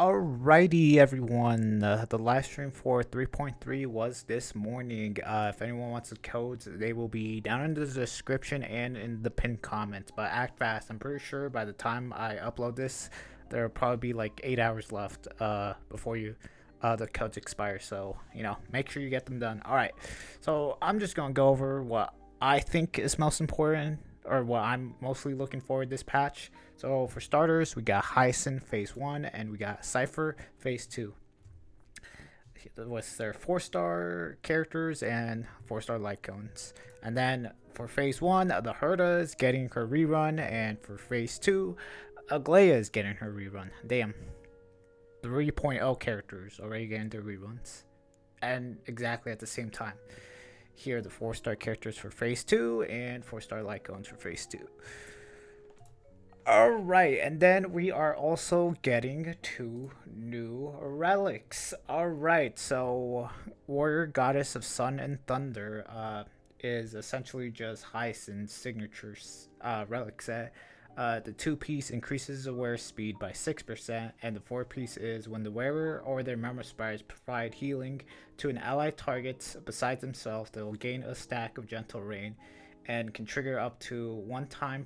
Alrighty, everyone. The live stream for 3.3 was this morning. If anyone wants the codes, they will be down in the description and in the pinned comments. But act fast. I'm pretty sure by the time I upload this, there'll probably be like 8 hours left before the codes expire. So make sure you get them done. All right. So I'm just gonna go over what I think is most important or what I'm mostly looking for this patch. So for starters, we got Hyacinth Phase 1 and we got Cypher Phase 2. With their 4-star characters and 4-star light cones. And then for Phase 1, the Herda is getting her rerun, and for Phase 2, Aglaia is getting her rerun. Damn. 3.0 characters already getting their reruns. And exactly at the same time. Here are the 4-star characters for Phase 2 and 4-star light cones for Phase 2. Alright, and then we are also getting 2 new relics. Alright, so Warrior Goddess of Sun and Thunder is essentially just Hyacinth's signature relic set. The 2-piece increases the wearer speed by 6%, and the 4-piece is when the wearer or their member sprites provide healing to an allied target besides themselves, they will gain a stack of Gentle Rain and can trigger up to 1 time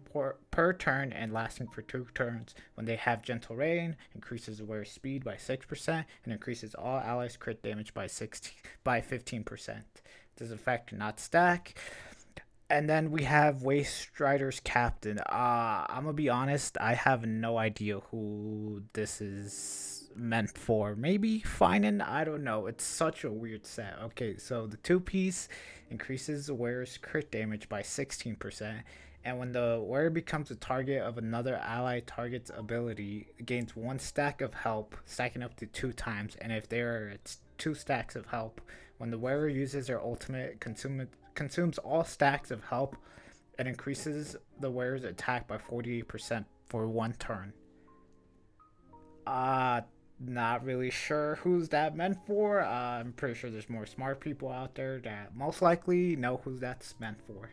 per turn and lasting for 2 turns. When they have Gentle Rain, increases the wearer's speed by 6% and increases all allies' crit damage by 15%. This effect cannot stack. And then we have Waste Strider's Captain. I'm gonna be honest, I have no idea who this is meant for. Maybe Finan? I don't know. It's such a weird set. Okay, so the 2-piece increases the wearer's crit damage by 16%. And when the wearer becomes a target of another ally target's ability, it gains 1 stack of help, stacking up to 2 times. And if there are 2 stacks of help, when the wearer uses their ultimate, consumes all stacks of help and increases the wearer's attack by 48% for 1 turn. Not really sure who's that meant for. I'm pretty sure there's more smart people out there that most likely know who that's meant for.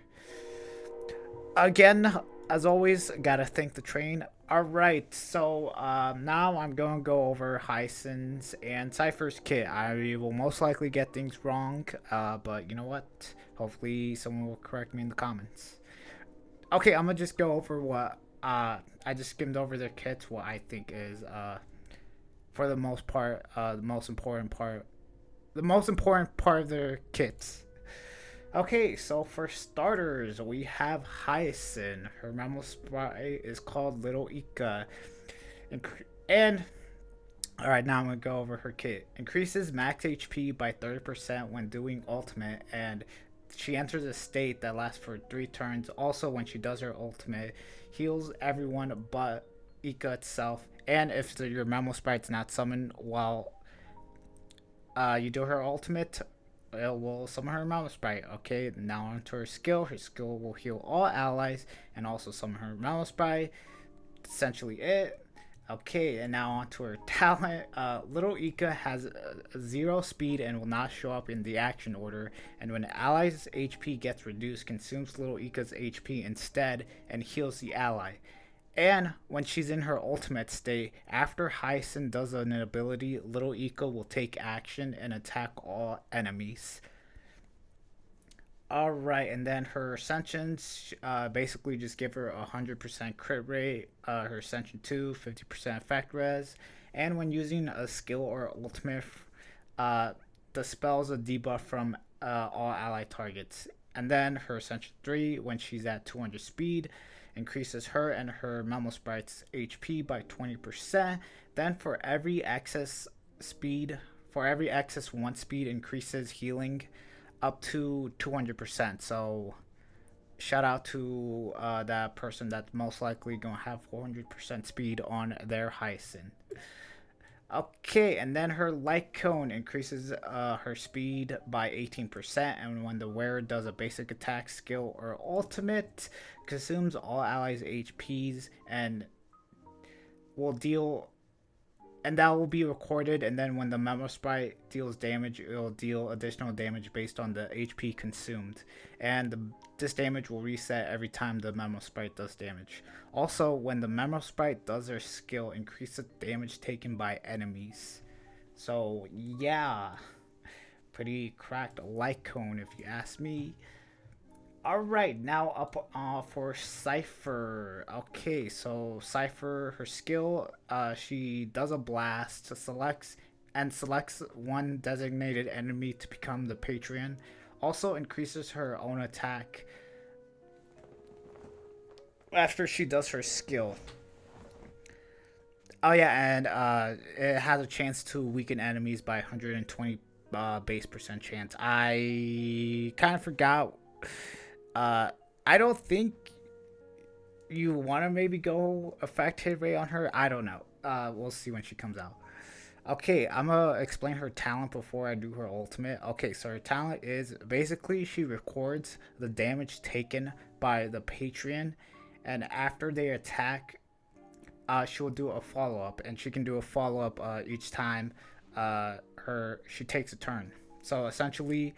Again, as always, gotta thank the train. Alright, so now I'm going to go over Hyacinth's and Cypher's kit. I will most likely get things wrong, but you know what? Hopefully someone will correct me in the comments. Okay, I'm going to just go over what, I just skimmed over their kits, what I think is, for the most part, the most important part of their kits. Okay, so for starters, we have Hyacinth. Her mammal sprite is called Little Ika. And alright, now I'm going to go over her kit. Increases max HP by 30% when doing ultimate, and she enters a state that lasts for 3 turns. Also, when she does her ultimate, heals everyone but Ika itself. And if your mammal sprite's not summoned while you do her ultimate, it will summon her mammal sprite. Okay, now onto her skill. Her skill will heal all allies and also summon her mammal sprite. Essentially it. Okay, and now onto her talent. Little Ika has 0 speed and will not show up in the action order. And when allies' HP gets reduced, consumes Little Ika's HP instead and heals the ally. And when she's in her ultimate state, after Hyacinth does an ability, Little Ika will take action and attack all enemies. Alright, and then her Ascensions basically just give her 100% crit rate. Her Ascension 2, 50% effect res. And when using a skill or ultimate, dispels a debuff from all ally targets. And then her Ascension 3, when she's at 200 speed, increases her and her mammal sprite's HP by 20%. Then for every excess 1 speed increases healing up to 200%. So shout out to that person that's most likely gonna have 400% speed on their Hyacinth. Okay, and then her light cone increases her speed by 18%, and when the wearer does a basic attack, skill, or ultimate, consumes all allies' HPs and will deal and that will be recorded. And then when the memo sprite deals damage, it will deal additional damage based on the HP consumed, and this damage will reset every time the memo sprite does damage. Also, when the memo sprite does their skill, increase the damage taken by enemies. So yeah, pretty cracked light cone if you ask me. All right, now up for Cypher. Okay, so Cypher, her skill, she does a blast, selects one designated enemy to become the Patreon. Also increases her own attack after she does her skill. Oh yeah, and it has a chance to weaken enemies by 120 base percent chance. I kind of forgot. Uh, I don't think you want to maybe go effect hit rate on her. I don't know. We'll see when she comes out. Okay, I'm gonna explain her talent before I do her ultimate. Okay, so her talent is basically she records the damage taken by the Patreon, and after they attack, she'll do a follow up, and she can do a follow up each time her she takes a turn. So essentially,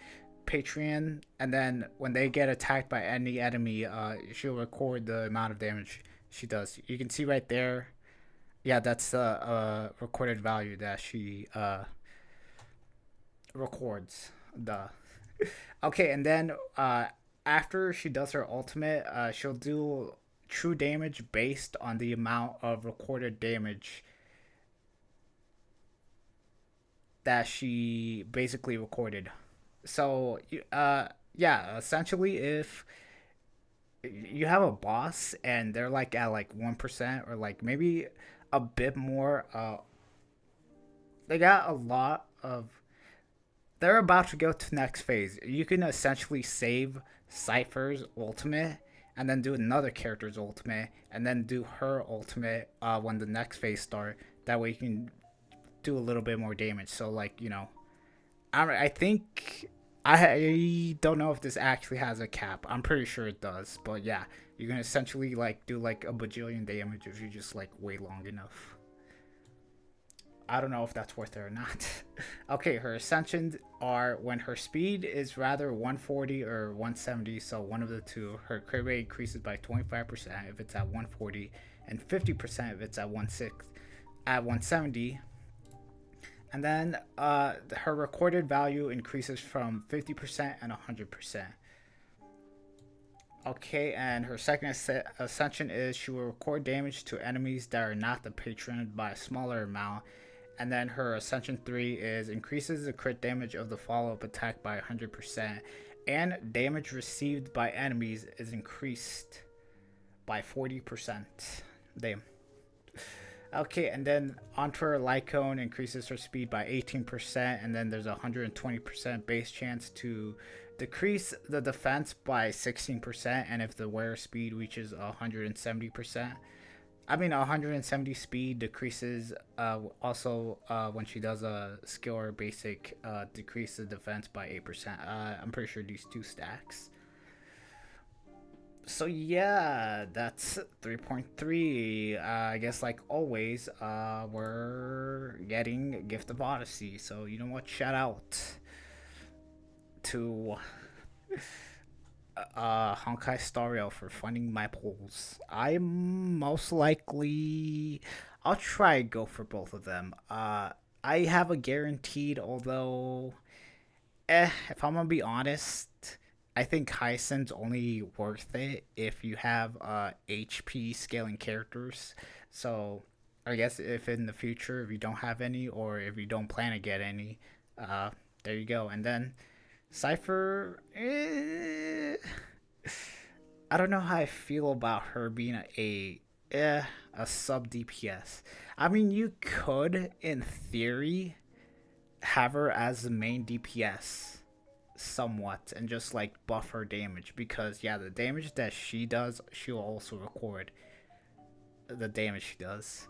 Patreon, and then when they get attacked by any enemy, she'll record the amount of damage she does. You can see right there. Yeah, that's the recorded value that she records. The okay, and then after she does her ultimate, she'll do true damage based on the amount of recorded damage that she basically recorded. So, yeah, essentially, if you have a boss and they're like at like 1% or like maybe a bit more, they got a lot of. They're about to go to the next phase. You can essentially save Cypher's ultimate and then do another character's ultimate and then do her ultimate when the next phase start. That way you can do a little bit more damage. So like I think I don't know if this actually has a cap. I'm pretty sure it does, but yeah, you can essentially like do like a bajillion damage if you just like wait long enough. I don't know if that's worth it or not. Okay, her ascensions are when her speed is rather 140 or 170, so one of the two. Her crit rate increases by 25% if it's at 140, and 50% if it's at 170. And then her recorded value increases from 50% and 100%. Okay, and her second ascension is she will record damage to enemies that are not the patron by a smaller amount. And then her ascension 3 is increases the crit damage of the follow-up attack by 100%. And damage received by enemies is increased by 40%. Damn. Okay, and then onto her Lycone increases her speed by 18%, and then there's a 120% base chance to decrease the defense by 16%, and if the wearer speed reaches 170%. I mean, 170 speed decreases also when she does a skill or basic decrease the defense by 8%. I'm pretty sure these two stacks. So yeah, that's 3.3. I guess like always, we're getting Gift of Odyssey. So you know what? Shout out to Honkai Star Rail for funding my polls. I'm most likely I'll try go for both of them. I have a guaranteed, although if I'm gonna be honest, I think Heisen's only worth it if you have HP scaling characters. So I guess if in the future if you don't have any or if you don't plan to get any, there you go. And then Cypher, I don't know how I feel about her being a sub DPS. I mean, you could in theory have her as the main DPS somewhat and just like buff her damage because yeah, the damage that she does, she'll also record the damage she does.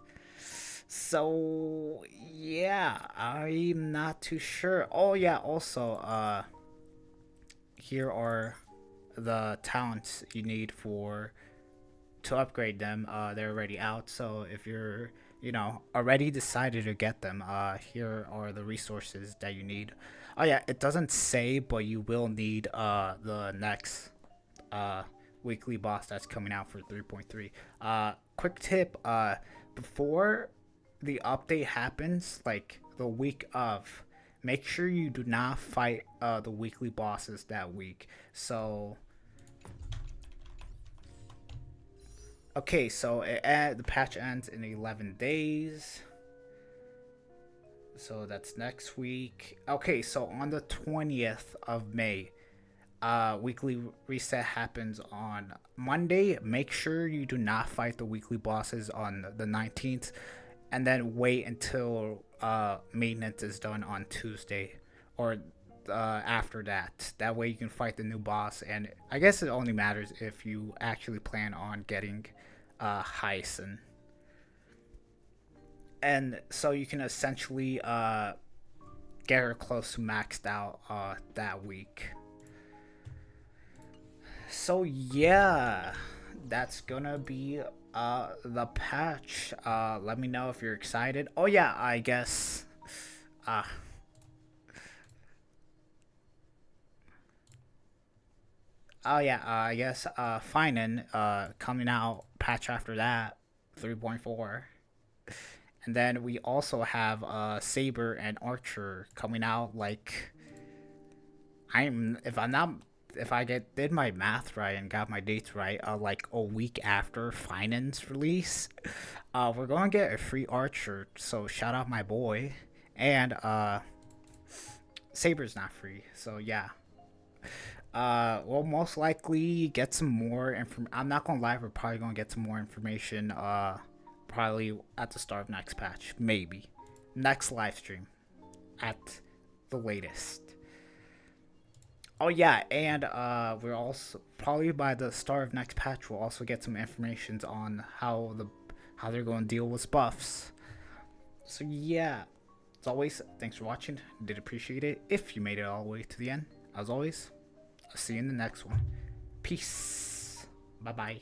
So yeah, I'm not too sure. Oh yeah, also here are the talents you need for to upgrade them. They're already out, so if you're already decided to get them, here are the resources that you need. Oh yeah, it doesn't say, but you will need the next uh weekly boss that's coming out for 3.3. Quick tip, before the update happens, like the week of, make sure you do not fight the weekly bosses that week. So okay, so the patch ends in 11 days. So that's next week. Okay, so on the 20th of May, weekly reset happens on Monday. Make sure you do not fight the weekly bosses on the 19th, and then wait until maintenance is done on Tuesday, or after that. That way you can fight the new boss, and I guess it only matters if you actually plan on getting Hyson. And so you can essentially get her close to maxed out that week. So yeah, that's gonna be the patch. Let me know if you're excited. Oh yeah, I guess. Uh, oh yeah, I guess. Finan coming out patch after that, 3.4. And then we also have Saber and Archer coming out like, I'm if I'm not if I get did my math right and got my dates right, like a week after Finance release, we're gonna get a free Archer. So shout out my boy, and Saber's not free. So yeah, we'll most likely get some more inform. I'm not gonna lie, we're probably gonna get some more information. Probably at the start of next patch, maybe next live stream, at the latest. Oh yeah, and we're also probably by the start of next patch we'll also get some information on how they're going to deal with buffs. So yeah, as always, thanks for watching. Did appreciate it if you made it all the way to the end. As always, I'll see you in the next one. Peace. Bye bye.